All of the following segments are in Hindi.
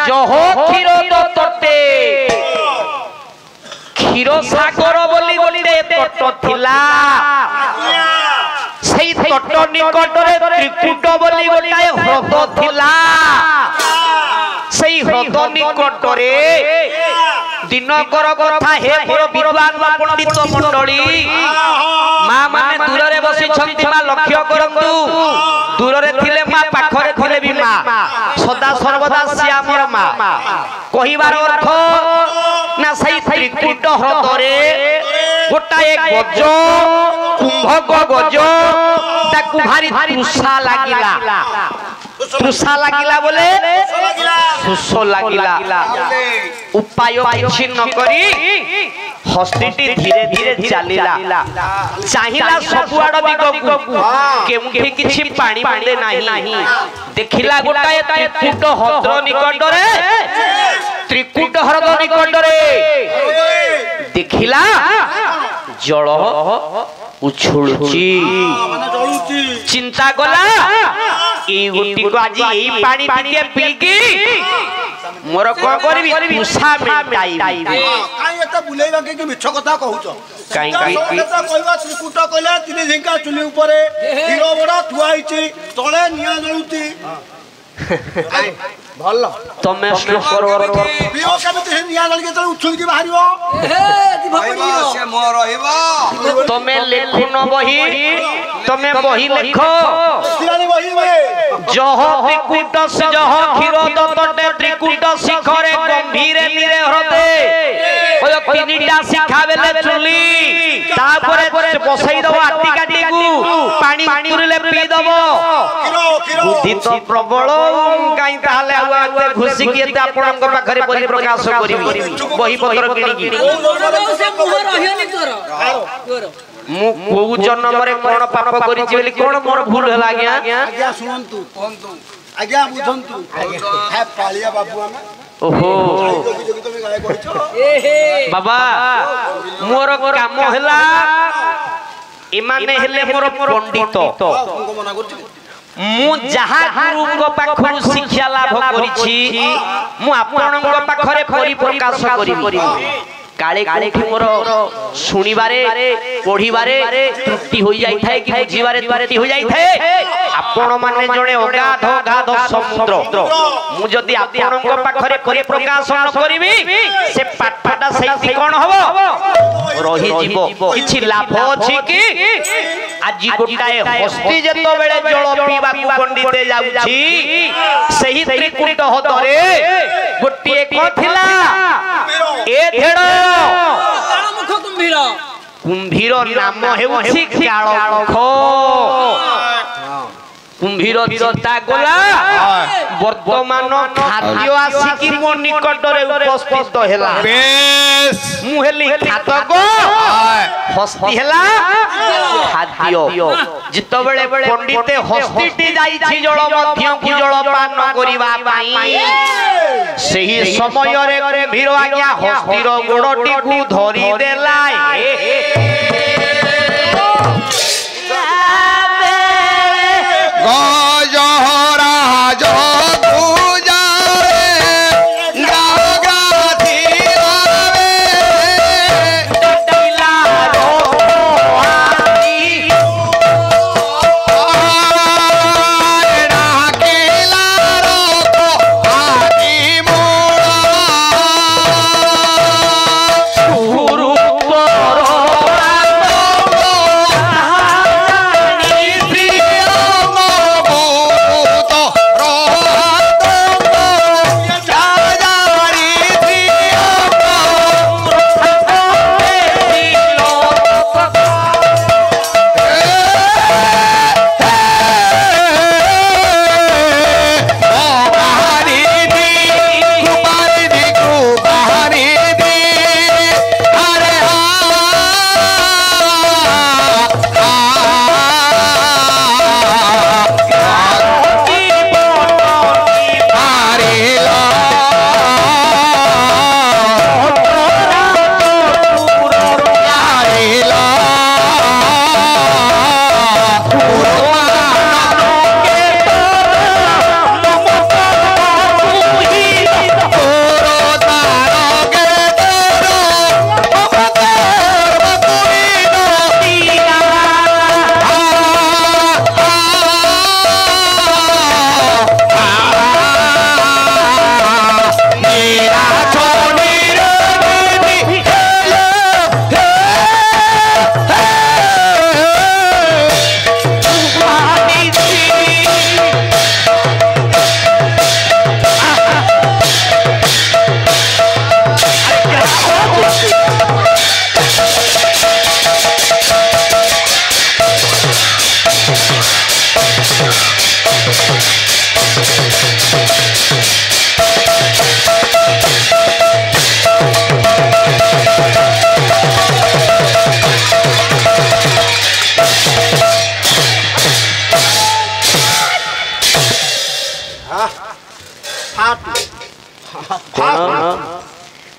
जह क्षीर तटे क्षीर सागर बोली गोटे तट थिला सेई तट निकटरे त्रिकुट बोली गोटाए ह्रद थिला सेई ह्रद निकटरे दिनकर कथा हे विद्वान पंडित मंडली माँ माने दूर रे बसी छंती माँ लक्ष्य करंतु दूर रे थिले माँ पाखरे थिले भी माँ सदा सर्वदा श्यामर माँ कहिबार अर्थ ना सही त्रिकुट ह्रदरे गोटाए गज कुंभक गज ताकू भारी तृषा लागिला बोले सुस लागिला उपाय किछि न करी हस्तीटी धीरे धीरे चलिला चाहिला सबुआड़ दिगकू केउठी किछि पानी बुंदे नाही देखिला गोटाए त्रिकुट ह्रद निकटरे त्रिकुट ह्रद निकटरे देखिला जल उछुलुची चिंता गला ए गुटी को आज एई पानी टिके पीकी मोर को करबी तुसा मेटाई काई एत बुलेइबा के मिछ कथा कहूछ काई कथा कहवा त्रिकुट कहला तिने झिंका चुली ऊपरे हीरो बड़ा थुआइची तळे निया जळुती भल्ल तमे स्लोकर पियो केबे निया जळ के तळे उछुल की बाहरियो हे ती भपड़ियो से मो रहिबा तमे लेखुन बही तमे बही लेखो सिरानी बही में जह त्रिकुट से जह क्षीर तटे त्रिकुट शिखरे गंभीर नीरे ह्रदे ओय तीनिटा शिखा बेले चुली तापरे बसई दबो आटी काटी को पानी तुरले पी दबो बुद्धि तो प्रबल काई ताले आते खुशी के ते आपन को पाखरे परि प्रकाश करिवि बही पत्र किनी से मुह रहियनि तोर मु को जन्म रे कोन पाप करिछि बोली कोन मोर भूल हला आज्ञा सुनंतु कोनतु आज्ञा बुझंतु है पालिया बाबू हम ओहो बाबा मोर काम हला इमाने हेले मोर पंडित मना करछि मु जहा गुरुंग पाखरु शिक्षा लाभ करिछि मु आपनंग पाखरे परि प्रकाश करिवि काले काले मोर सुनिबारे पढ़िबारे त्रुटि होई जाई थाए कि बुझिबारे त्रुटि होई जाई थाए आपण माने जणे अगाध अगाध समुद्र मु जदी आपनंग पाखरे परि प्रकाश न करिवि से पाठटा सही कोन हबो रही जीवो किछि लाभ अछि कि आज गोटाए हस्ती जेतो बेले जल पीबा को पंडिते जाउछि सही त्रिकुट हदरे गोटिए कथिला ए धेड़ काळमुख कुंभीर कुंभीर नाम हेउछि काळमुख कुंभीर चिंता गला वर्तमान खाद्य आसिकी मो निकटरे उपस्थित हेला बेस मु हेली खातक हस्ती हेला खाद्य जितो बेले पंडिते हस्तीटी जाईछि जल मध्य को जल पान करिबा पाई सेही समय रे कुंभीर आज्ञा हस्तीर गोड़टी को धरि देला गुरु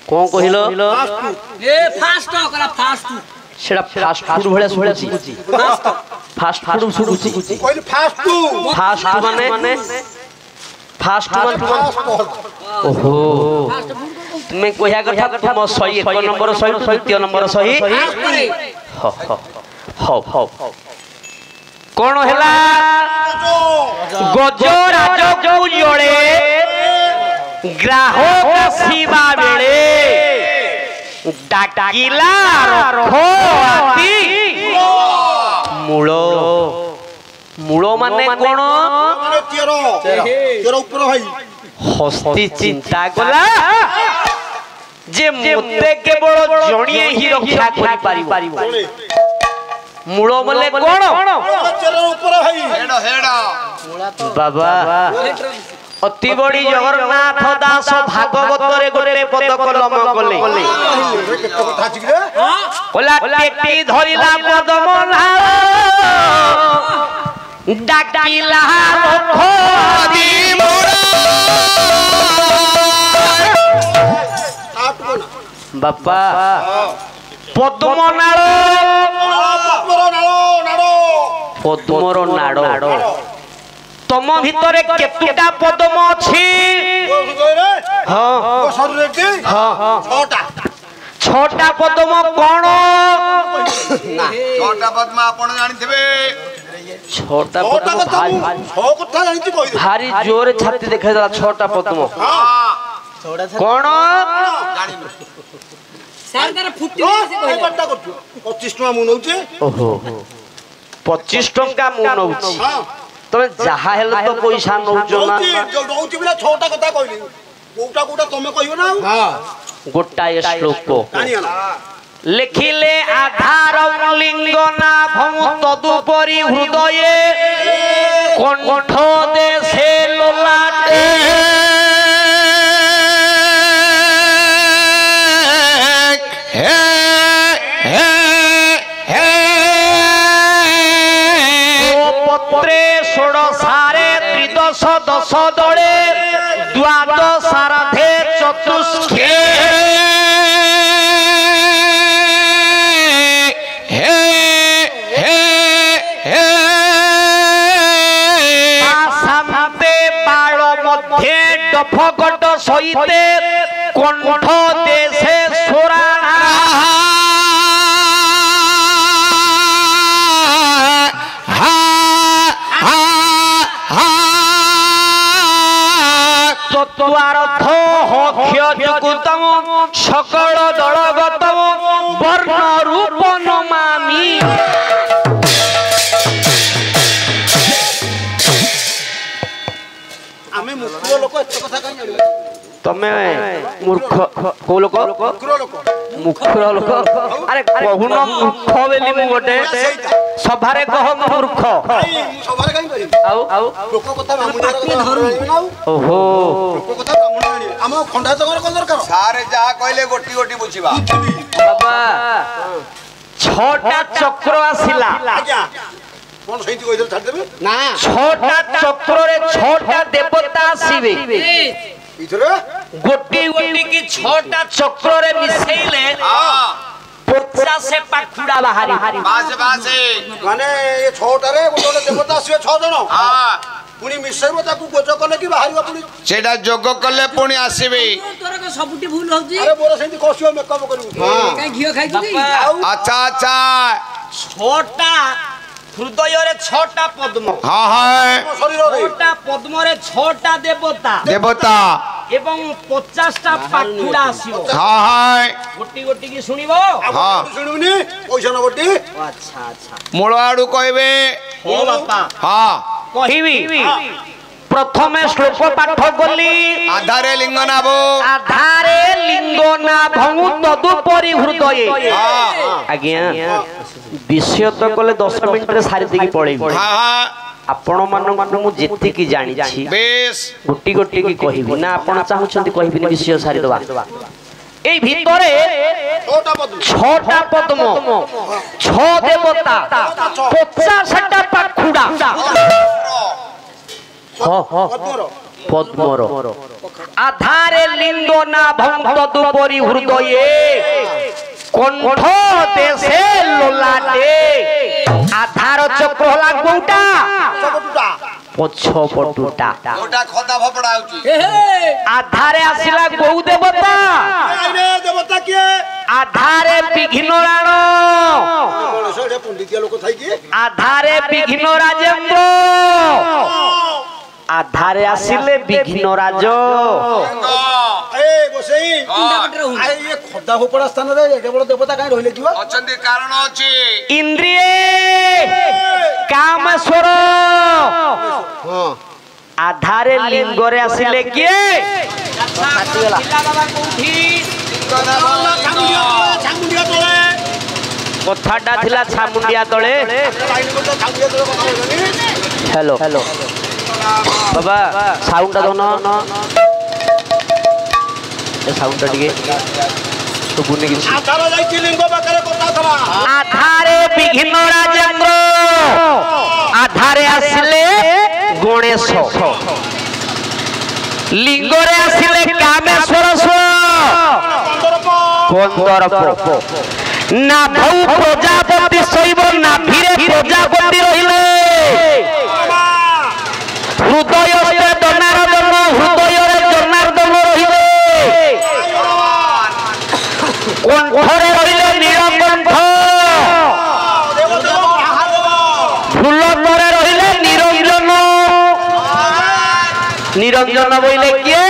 कौन कहिलो ए फास्ट करा फास्ट सेटा फास्ट फूड भले सुबुची फास्ट फूड सुबुची कहली फास्ट फास्ट माने फास्ट ओहो तुम्हें कहिया कथा तुम 101 नंबर 100 द्वितीय नंबर 100 हो कौन हैला गजराज को जोड़े ग्राहक सीवा बेले डाकिला रखो आती मूलो माने कोन माने तेरो ऊपर भाई हस्ती चिंता कला जे मते केवल जणिए ही रक्षा करि पारिबो मूलो बोले कोन तेरो ऊपर भाई हेडा बाबा अति बड़ी जगन्नाथ दास भागवत रे गोटे पद कलम गले कथा छी रे ओला टेटी धरिला पदम लाल डाकिला रखोदी मोरा बापा पद्म नाड़ पद्मर नाड़ तम भितरे केतुटा पद्म अछि हां छटा पद्म कोन ना छटा पद्म आपण जानिथिबे छटा पद्म भारी जोर छाती देखै दला छटा पद्म कोन सर कर फुटी से कहले 25 टका मु नउचे ओहो 25 टका मु नउची तमे जहा हेले तो पैसा नउचो ना नउची बिना छटा कथा कहली कोटा तमे कहियो ना हां गोटा श्लोक लिखिले आधार लिंग नाभम तदुपरि हृदय कंठ देशे ललाटे पत्रे षोडशारे त्रिदश दश दले द्वादशाराधे चतुष्के डफगट सहिते कंठ देशे सोराणा तत्वार्थ हक्ष्य जगुतम सकल दलगतम वर्ण रूप नमामि आमे मूर्ख लोक एत कथा कहि जानि तमे मूर्ख को लोक मूर्ख लोक अरे कहुन मूर्ख बेली मु गोटे सभारे कह मूर्ख सभारे कहि कहि आउ लोक कथा ब्राह्मण कथा ओहो लोक कथा ब्राह्मण हम खंडा जगर को दरकार सारे जा कहले गोटी गोटी बुझिबा बाबा छटा चक्र आसिला आज्ञा कोन सहित कहि छाड़ देबे ना छटा चक्र रे छटा देवता आसीबे इथरे गोटी गोटी की छटा चक्र रे मिसेइले हां 50 से पाखुडा बाहरी बासे माने ये छोटा रे गोटे देवता आसीबे 6 जण हां पुनी मिसेइबो ताकू गोज कले कि बाहरिबा पुनी सेटा जोग कले पुनी आसीबे तोर को सबुटी भूल होजी अरे मोर सहित कोसियो मेकअप करू हां काई घियो खाइ छी अच्छा अच्छा छोटा हृदय रे छटा पद्म हां हां शरीर रे छटा पद्म रे छटा देवता एवं 50 टा पाखुडा आसीबो हां हां गोटी गोटी की सुनिबो हां सुनुनी पैसा न गोटी अच्छा मूल आडू कहबे हो बापा हां कहिबी प्रथमे श्लोक पाठ गली आधारे लिंग नाभं तदुपरि हृदय आज्ञा विषय तो कले 10 मिनिट रे सारी देकी पळेबी आपण मानू मु जेति की जानि छी बेस गोटी गोटी की कहिबी ना आपण चाहुछंती कहिबी विषय सारी दबा এই ভিতরে ছটা পদ্ম ছ দেবতা 50টা পাখুড়া পদ্মর আধারে লিঙ্গ না ভঙ্গ দুপরি হৃদয়ে কণ্ঠ দেশে লোলাটে আধার চক্র হলা কোটা পছপটুটা ওটা খদা ভপড়া হউচি আধারে আসিলা গৌ দেবতা আরে দেবতা কে আধারে বিঘ্ন রাণ গণেশ পণ্ডিতিয়া লোক থাই কি আধারে বিঘ্ন রাজেন্দ্র আধারে আসিলে বিঘ্ন রাজ এ বসেই আরে এ খদা ভপড়া স্থান রে এতে বড় দেবতা কাই রইলে কিবা অଛନ୍ତି কারণ ଅଛି ইন্দ্রিয়ে কামেশ্বর হ্যাঁ আধারে লিঙ্গরে আসিলে কিয়ে ছামুন্ডিয়া তোলে কথাটা ଥିଲା ছামুন্ডিয়া তଳେ লাইন করতে ছামুন্ডিয়া তোলে কথা বলনি হ্যালো হ্যালো বাবা সাউন্ডটা দোন এ সাউন্ডটা টিকে তো বুনে কিছু আধারে যাইছি লিঙ্গ পাখরে কথা থবা আধারে বিঘ্ন রাজেন্দ্র আধারে আসলে গণেশ লিঙ্গরে আসলে কামেশ্বর কন্দর্প না ভৌ প্রজাপতি শৈব না ভিড়ে প্রজাপতি রহিলে হৃদয়তে জনার্দন হৃদୟରେ জনার্দন রহিলে কণ্ঠরে রহিলে নীলকণ্ঠ ফুলতরে রহিলে নিরঞ্জন নিরঞ্জন বইলে কিয়ে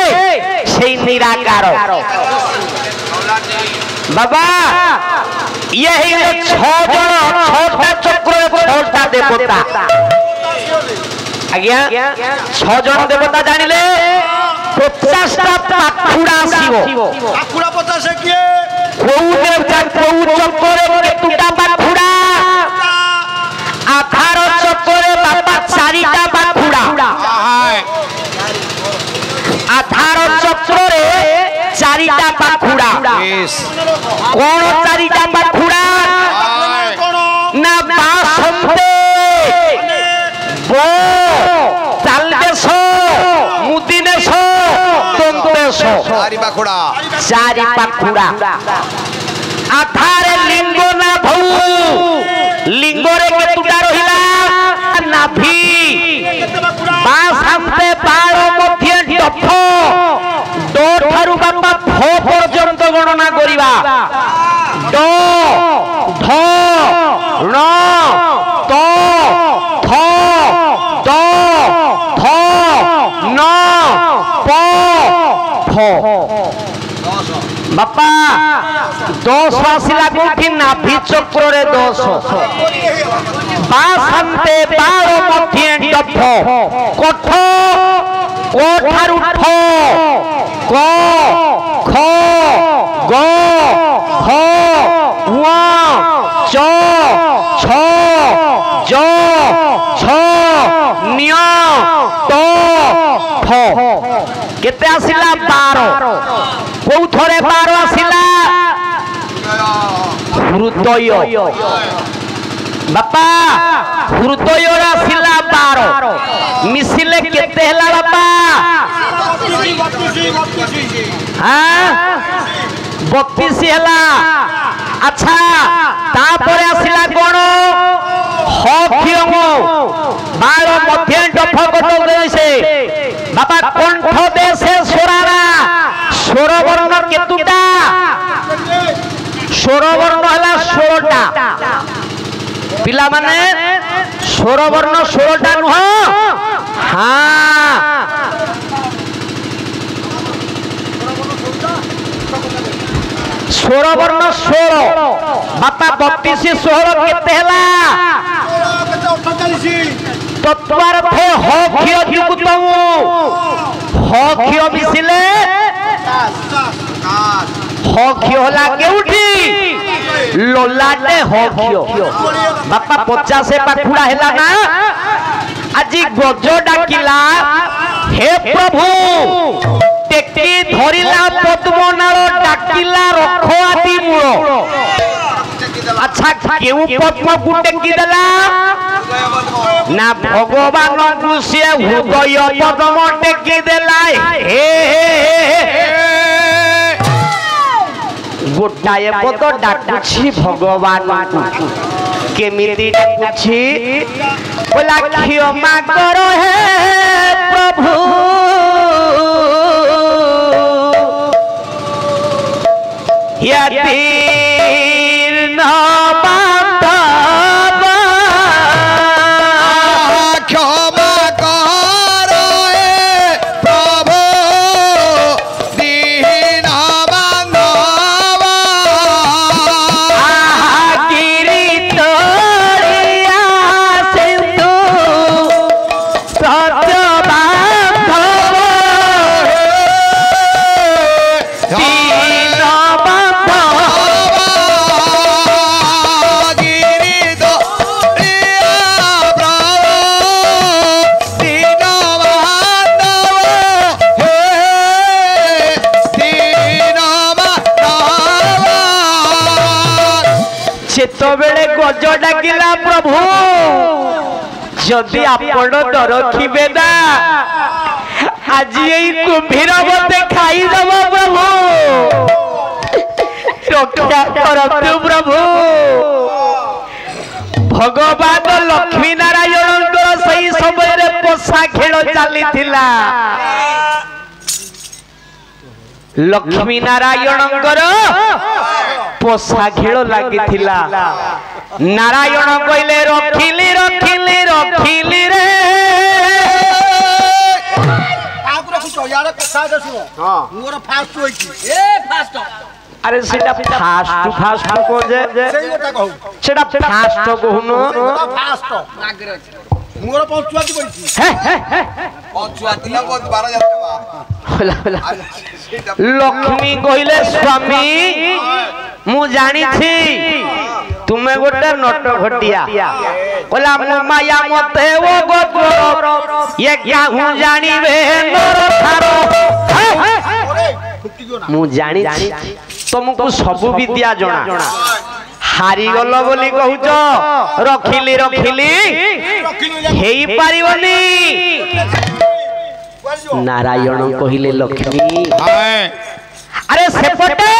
সেই নিরাকার বাবা ইয়ে হইলে 6 জন 6টা চক্রে 6টা দেবতা আজ্ঞা 6 জন দেবতা জানিলে 50টা পাখুড়া আসিব পাখুড়া 50 কে কোউ দেবতা কোউ চক্রে কেতুটা পাখুড়া আধার চক্রে বাবা 4টা পাখুড়া আধার চক্রে 4টা পাখুড়া কোন 4টা পাখুড়া না বাসন্তে বো তালদেশ মুদিনেশ দন্তেশ চারি পাখুড়া 4 পাখুড়া আধারে লিঙ্গ না ভৌ লিঙ্গরে কেতুটা রহিলা নাভি বাসান্তে পাড় মধ্যে ডফ ড ঠারু বাপা ফ পর্যন্ত গণনা করিবা ড ধ ণ ত থ দ ধ ন প ফ বাপা 10 আসিলা কোঠি নাভি চক্রে 10 বাসান্তে পাড় মধ্যে ডফ কঠ কোঠারু ঠ ক খ গ ঘ ঙ চ ছ জ ছ নিয় ট ফ কেতে আসিলা 12 কোউথরে 12 আসিলা হৃদয় বাপা হৃদয় আসিলা 12 মিশিলে কেতে হেলা বাপা হ্যাঁ 32 হেলা আচ্ছা তারপরে আসিলা কোন হক্ষিয়ম 12 মধ্যে ডফ কত দেছে বাপা কণ্ঠ দেশে সোরারা স্বরবর্ণ কেতুটা স্বরবর্ণ হলা 16টা পিলা মানে স্বরবর্ণ 16টা নুহ হ্যাঁ স্বরবর্ণ 16 বাপা 32 16 কেতে হেলা তত্ত্বার্থে হক্ষিয় যুক্ত হক্ষিয় মিশিলে হক্ষিয় হলা কেউঠি লোলাটে হক্ষিয় বাপা 50 পাখুড়া হেলা না আজি গজ ডাকিলা হে প্রভু টেকি ধরিলা পদ্মনাল ডাকিলা রখ আদি মূল আচ্ছা কেউ পদ্মকু টেকি দেলা ना भगवान को से हृदय पदम टेकी देला हे गोटाए पद डाकुछि भगवान को केमिति डाकुछि बोला क्षमा करो हे प्रभु यदि न बेले गज डाकिला प्रभु जदि आपण डरखिबे ना आज यही कुम्भीर मते खाईदब प्रभु रक्षा करतु प्रभु भगवान लक्ष्मी नारायण सही समय पोषा खेल चली लक्ष्मी नारायण पोषा खेल लगी नारायण कहले रखिली रखिली रखिली रे अरे सेटा फास्ट फास्ट को जे सेटा फास्ट कहूनो फास्ट मोर पंचुआती बोलछी पंचुआती ला बहुत 12 जातवा लक्ष्मी कहले स्वामी मु जानी थी तुम्हें गोटे नट घटिया बोला मु माया मते वो गोत्र ये क्या हूं जानिबे नर थारो मु जानी तुमको सब विद्या जना हारी गल बोली कहूच रखिली रखिली हेई पारिबनी नारायण कहिले लक्ष्मी अरे सेपटे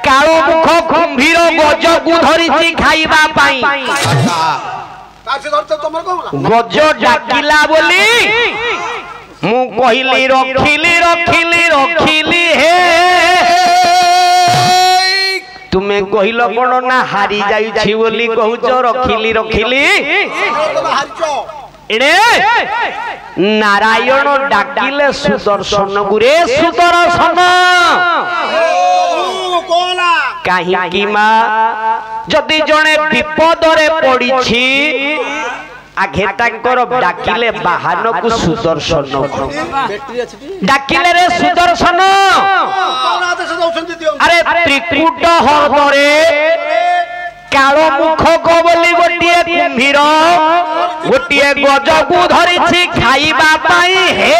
कालो मुख कुंभीर गज को धरिछि खाइबा पाई गज डाकिला बोली मु कहिली रखिली रखिली रखिली हे तुमे कहिल कोन ना हारी जाइछि बोली कहूच रखिली रखिली एड़े नारायण डाकिले सुदर्शन गुरे सुदर्शन कहीं जदि जड़े विपद रे पड़ी आगे डाकिले बाहन को सुदर्शन डाकिले रे सुदर्शन अरे त्रिकुट हृदय कालो मुख को बोली गोटे कुम्भीर गोटे गज को धरिछि खाइबा पाई हे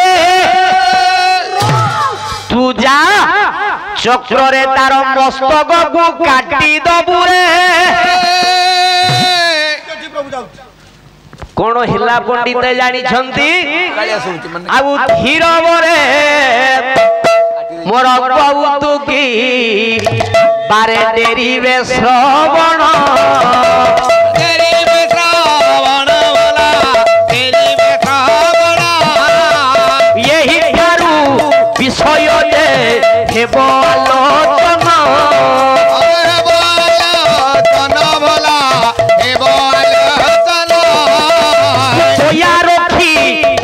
तू जा चक्र रे तार मस्तक को काटी दबु रे कोन हिला पंडित जानी छंती आउ धीर बरे मोर बहुत की बारे तेरी वे श्रवण तेरी वे श्रवण वाला तेरी वे श्रवण यही थारू विषय दे हे बोलोचन भला हे बोलोचन सोया रखी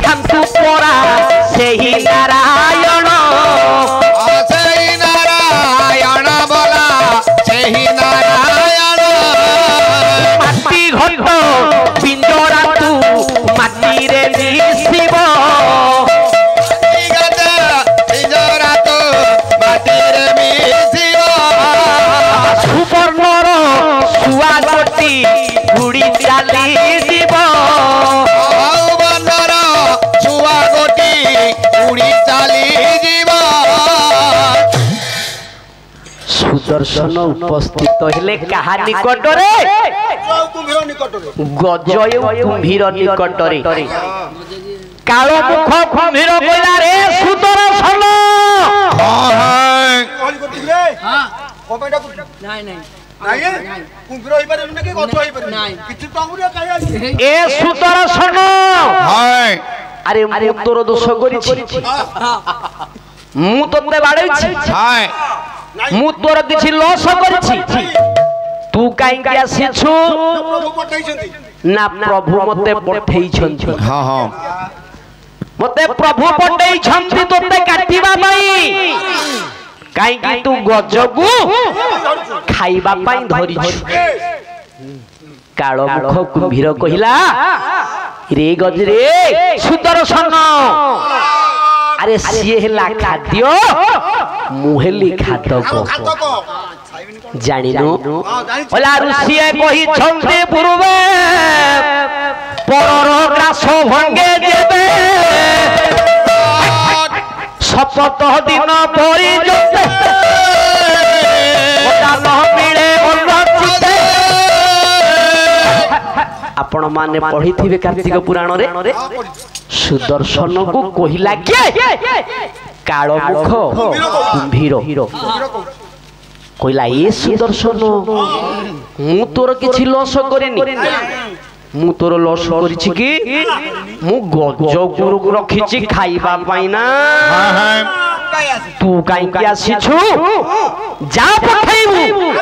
थांतु परा सेही नारायण सुदर्शन उपस्थित हेले कहा निकटरे कुंभीर निकटरे गजय कुंभीर निकटरे कालो मुख कुंभीर कहला रे सुदर्शन हली करतिले हां कमेटा नहीं नहीं नाही कुंभीर होई पारे न के गछ होई पारे नाही किछि तंगुरिया काया ए सुदर्शन हाय अरे मु तोर दोष करिछि मु तोते बाड़ैछि हाय मु तोर किछि लॉस करिछि तू काई के आसीछु प्रभु पठाइछन्ती ना प्रभु मते पठेइछन्ती हां हां मते प्रभु पठेइछन्ती तोते काटिबा पई काई कि तू गजगु खाइबा पई धरिछु कालो मुख कुंभीर कहिला रे गज रे सुदर्शन अरे सिए हेला खाद्य मुहेली खातक जानिनु ओला ऋषिए कहि छन्ते पूर्वे परर ग्रास भंगे देबे शपथ दिन परि जते ओटा न मिले उन्नति आपण माने पढ़िथिबे कार्तिक पुराण रे सुदर्शन को कहिला के कालो मुख कुंभीर कहिला ए सुदर्शन मु तोर किछि लॉस करिनी मु तोर लॉस करिछि कि मु गज गुरु को रखिछि खाइबा पाई ना तू काई के आसीछु जा पठैबू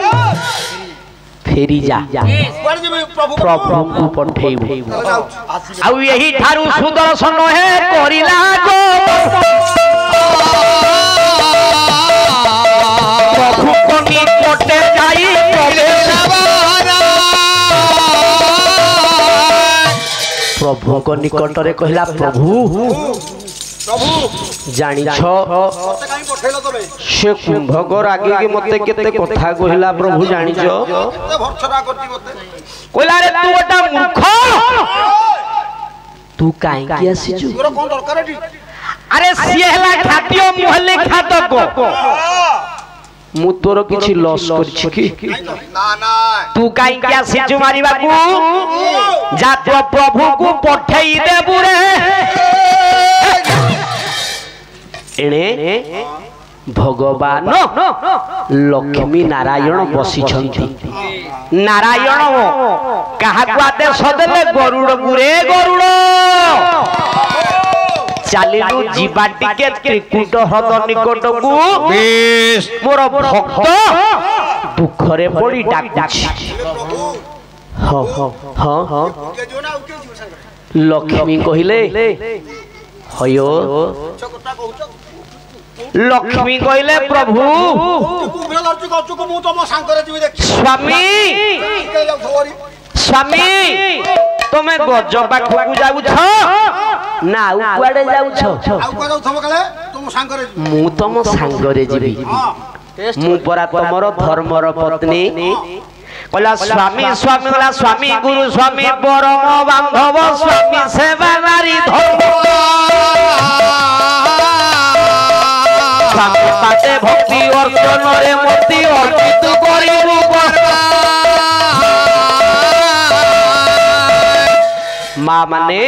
फेरी जा प्रभु को पठैबू आउ यही ठारू सुदर्शन हे करिला गो प्रभु को निकटे जाई प्रभु को निकट रे कहला प्रभु जानिछ से कुंभकर आगे के मते केते कथा कहला प्रभु जानिछ कहला रे तू एटा मूर्ख तू काई के आसीछु अरे सिहला खातियो मुहले खातक मु तोर किछि लॉस करछि कि ना ना तू काई के आसीछु मारिबा को जा तो प्रभु को पठेई देबु रे एणे भगवान लक्ष्मी नारायण बसिछन्ति नारायण काहाकु आदेश देले गरुड़ गुरे गरुड़ चालिलु जीवा टिके त्रिकुट ह्रद निकट को मोर भक्त दुखरे पड़ी डाकुछि ह ह ह लक्ष्मी कहिले हयो लक्ष्मी कहले प्रभु स्वामी स्वामी तुमे गज पाखकु जाउछ ना कुआडे जाउछ मु तम सांगरे जीवी मु परा तमर धर्मर पत्नी कहला स्वामी स्वामी कहला स्वामी गुरु स्वामी परम बांधव स्वामी सेवा नारी धर्म पाते भक्ति अर्चन रे मति अर्पित करिबु मां माने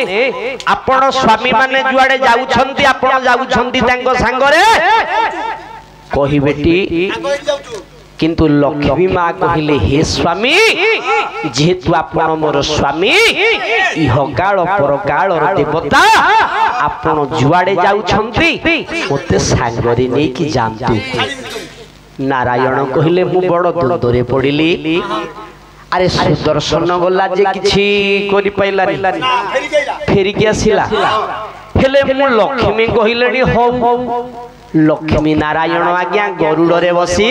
आपण स्वामी माने जुआडे जाउछंती आपण जाउछंती तांको संगरे कहि बेटी किंतु लक्ष्मी मां कहिले हे स्वामी जेतु आपण मोर स्वामी इह काल पर काल देवता आपण जुआडे जाउछंती ओते सांगरे नै कि जानतु नारायण कहिले मु बड़ दुदरे पडिली अरे सुदर्शन गला जे किछि करि पाइला फेरी के आसिला हेले मु लक्ष्मी कहिलेनी हो लक्ष्मी नारायण आज्ञा गरुड़ रे बसी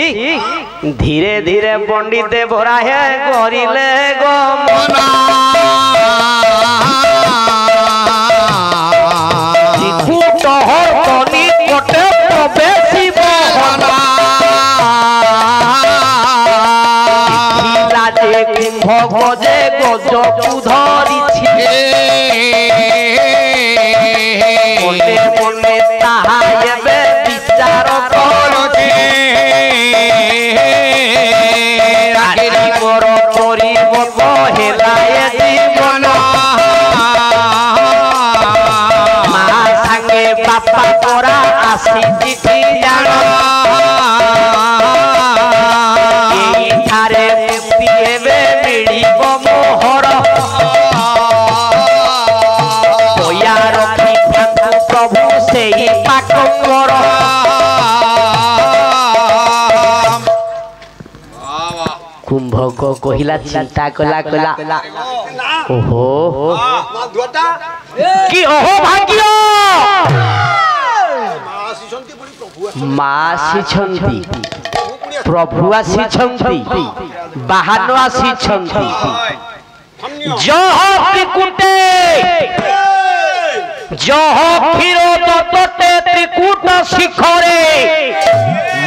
धीरे धीरे पंडिते भरा है गरिले गो मना कुट हरतनी कोटे प्रवेशी बहना इला जे कुंभ गजे गज धरिछि मने मने ताहा एबे विचार करछे को कहिला चिंता कला कला ओहो कि ओहो भाग्य माँ आसी प्रभु आसी बाहन आसी जह त्रिकुटे जह क्षीर तटे त्रिकुट शिखरे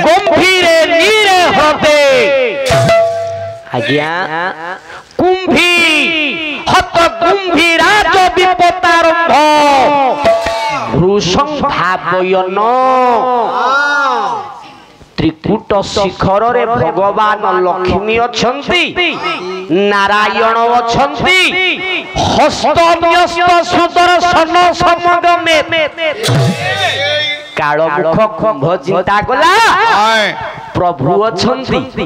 गंभीरे नीरे हृदे आज्ञा कुंभी हत कुंभीराज विपदारंभ भृशंभावयन त्रिकुट शिखर रे भगवान लक्ष्मी अछंती नारायण अछंती हस्तन्यस्त सुदर्शन समग में काल मुख कुंभ चिंता कला प्रभु अछंती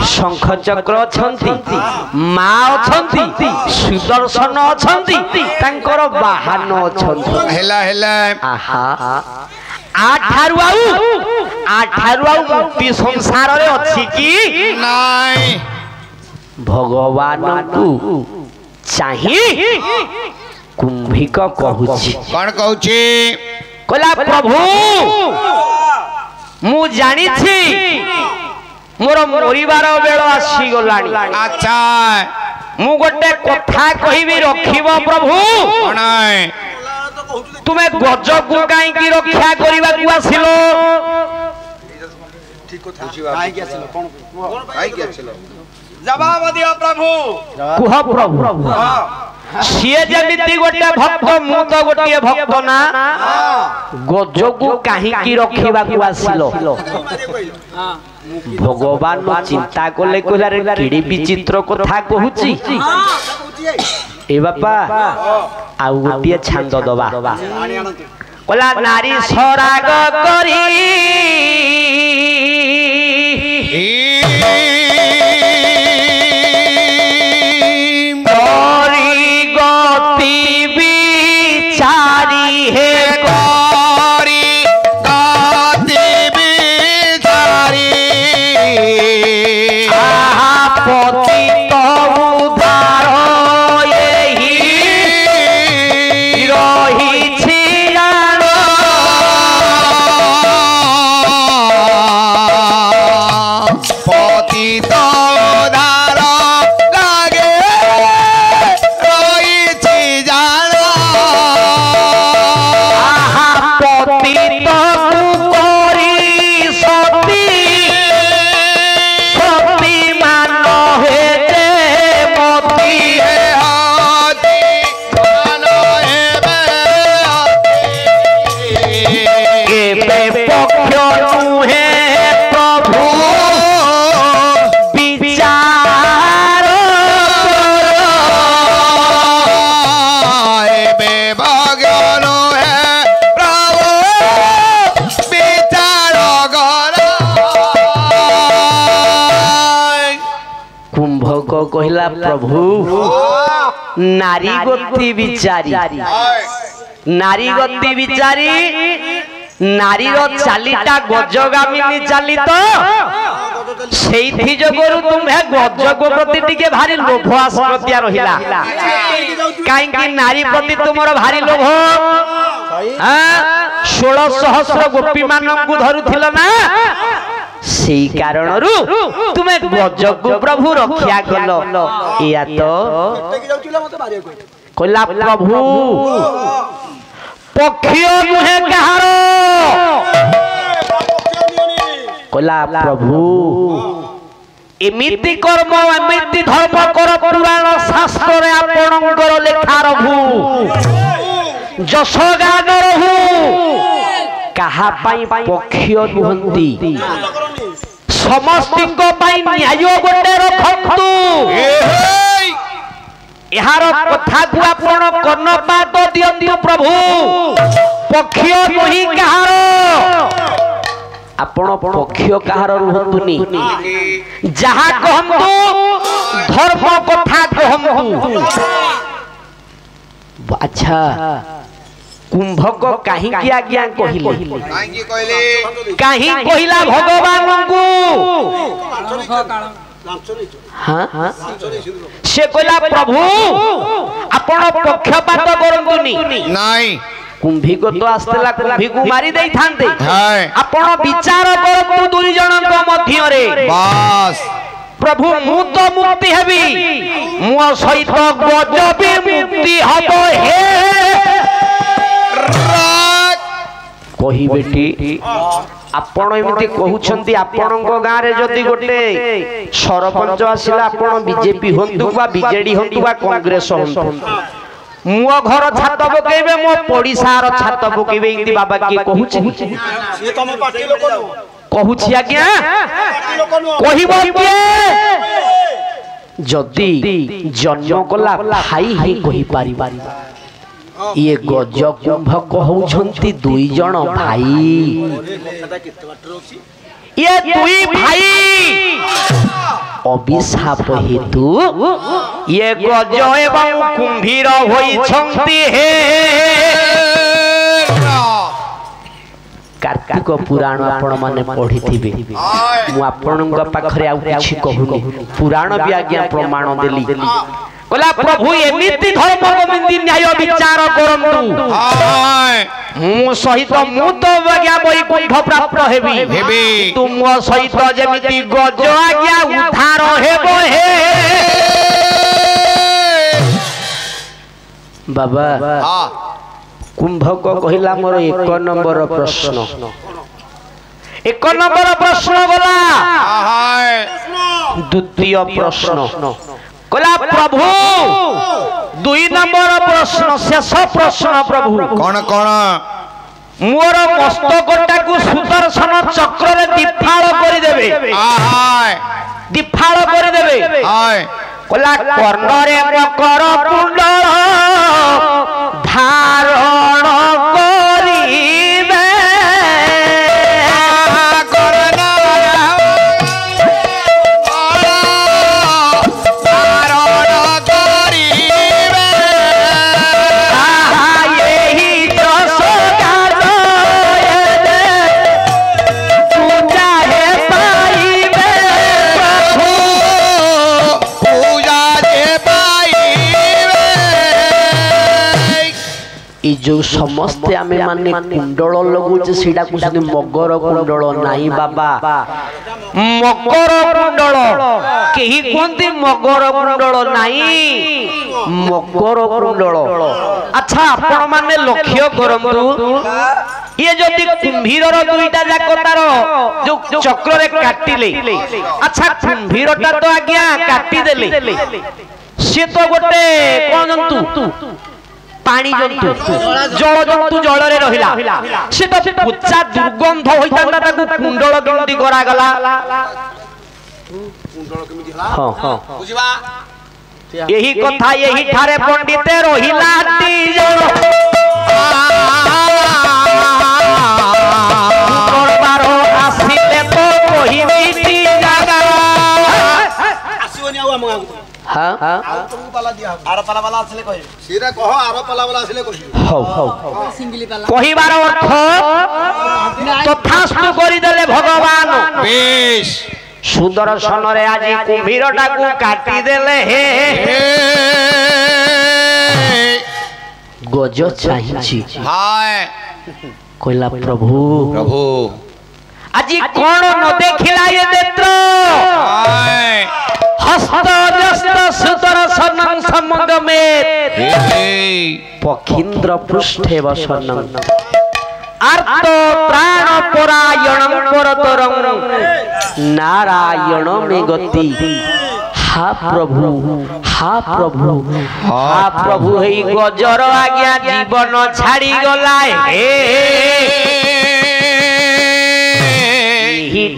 शंख चक्र अछंती माँ अछंती सुदर्शन अछंती तांकर वाहन अछंती हेला हेला आहा आठारु आउ मुक्ति संसार रे अछि कि नाई भगवान को चाहि कुंभिक कहूछि कौन कहूछि कहला प्रभु मु जानि छी मोर मरिबार बेल आसी गलानी अच्छा मु गोटे कथा कहिबी रखिबो प्रभु कोनाय तुमे गज को काई की रक्षा करिबा को आसिलो ठीक कथा काई की आसिलो कोन काई की आसिलो जवाब दियो प्रभु कुह प्रभु सिए जेमिति गोटे भक्त मु तो गोटे भक्त ना गज को काई की रखिबा को आसिलो भगवान चिंता कले कहला रे किड़ी विचित्र कथा कहूची ए बापा आउ गोटे छंद दबा कहला नारी सराग करी गति विचारी हे कहला प्रभु नारी गति विचारी नारी गति विचारी नारी रो चालीटा गजगामिनी चाली तो सेठी जगरु तुम्हे गजग प्रति टिके भारी लोभ आसक्तिया रहिला काई कि नारी प्रति तुमरो भारी लोभ 16 सहस्र गोपी माननकु धरुथिल ना सेई कारणरु तुमे गजग प्रभु रक्षा कलो या तो कहला प्रभु पक्षियो नुहे कहारो कहला प्रभु एमिति कर्म एमिति धर्म कर पुराण शास्त्र रे आपणकर लेखा रहू जश गान रहू कहा पाई पक्षियो नुहंती समस्तिको पाई न्याय गोटे रखंतु यार कथा को आपण कर्णपात दियंतु प्रभु पक्षियो नही कहार आपण पक्षियो कहार रुहंतुनी जहा कहंतु धर्म कथा कहंतु अच्छा कुंभक काहे की आज्ञा कहिले काहे कहिला भगवान को हाँ से कहला प्रभु आपण पक्षपात करंतुनी नहीं कुंभी को तो आस्तला कुंभी को मारी देई थांते हाय आपण विचार करंतु दुई जनक मध्य रे बस प्रभु मु तो मुक्ति हेबी मो सहित गजबी मुक्ति हबो हे कही बेटी आपण एमती कहउछंती आपणक गां रे जदी गोटे सरपंच आसिला आपण बीजेपी हंतु बा बीजेडी हंतु बा कांग्रेस हंतु मो घर छात पकेबे मो पड़ीसार छात पकेबे इंदी बाबा के कहउछि से तम पार्टी लोक नो कहउछि आज्ञा कहिबो के जदी जन्म कला भाई ही कहि पारि ये गज कुंभ कहउछंती दुई जण भाई ये दुई भाई अभिशाप हेतु ये गज एवं कुंभीर होइछंती हे कार्तिक पुराण आपण माने पढ़िथिबे मु आपनक पाखरे आ किछि कहूनी पुराण भी आज्ञा प्रमाण देली बोला प्रभु एमिति धर्म गोविंदी न्याय विचार करंतु हाय मु सहित मु तो आज्ञा वैकुंठ प्राप्त हेबी तुम मो सहित जेमिति गज आज्ञा उद्धार हेबो हे बाबा हां कुंभक कहिला मोर एक नंबर प्रश्न गला हाय द्वितीय प्रश्न कहला प्रभु दुई नंबर प्रश्न शेष प्रश्न प्रभु कौन कौन मोर मस्तकटा को सुदर्शन चक्र रे दिफाळ करि देबे हाय दिफाळ करि देबे हाय कहला कर्ण रे मकर कुंडल धारण करिबे जो समस्ते आमे माने कुंडल लगुचे सीडा कुछ मगर कुंडल नाही बाबा मकर कुंडल केही कोंती मगर कुंडल नाही मकर कुंडल अच्छा आपण माने लक्ष्य करंतु ये जदी कुंभीरर दुईटा जाकतार जो चक्र रे काटिले अच्छा कुंभीरटा तो आज्ञा काटी देले से तो गोटे कोन जंतु पानी जंतु जल जंतु जल रे रहिला से तो पुच्चा दुर्गंध होइतांता ताकू कुंडल केमती करा गला कुंडल केमिति हला हां हां बुझिबा यही कथा यही ठारे पंडिते रहिला ती जण दरबार आसीले तो कहिबी ती जागा आसीबनी आ हम हां हां तो पाला दिया आर पाला वाला आसले कहि सीरा कह आर पाला वाला आसले कहि हौ हौ सिंगली पाला कहिबार अर्थ तथास्तु करि देले भगवान बेश सुदर्शन रे आज कुंभीरटा को काटी देले हे गज चाहिछि हाय कहला प्रभु प्रभु आज कोन न देखिला ये नेत्र हाय हस्त जस्त सुदर्शन समगमे पखींद्र पृष्ठे वसनं आर्त प्राण परायणं परतरं नारायण में गति हा प्रभु हा प्रभु हा प्रभु हे गजर आज्ञा जीवन छाड़ी गला हे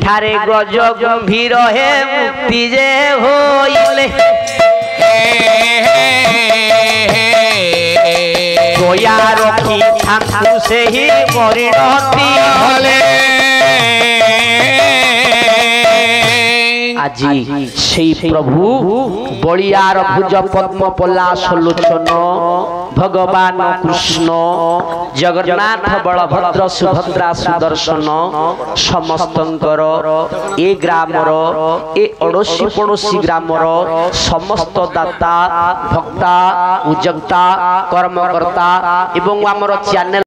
ठारे गज गंभीर हे मुक्ति जे होइले गोया रखी थाकु से ही परिणति हले আজি সেই প্রভু বলিয়ার ভুজ পদ্ম পলাশ লোচন ভগবান কৃষ্ণ জগন্নাথ বলভদ্র সুভদ্রা সুদর্শন সমস্তঙ্কর এ গ্রামর এ অড়শি পড়োশি গ্রামর সমস্ত দাতা ভক্তা উদ্যোক্তা কর্মকর্তা এবং আমার চ্যানেল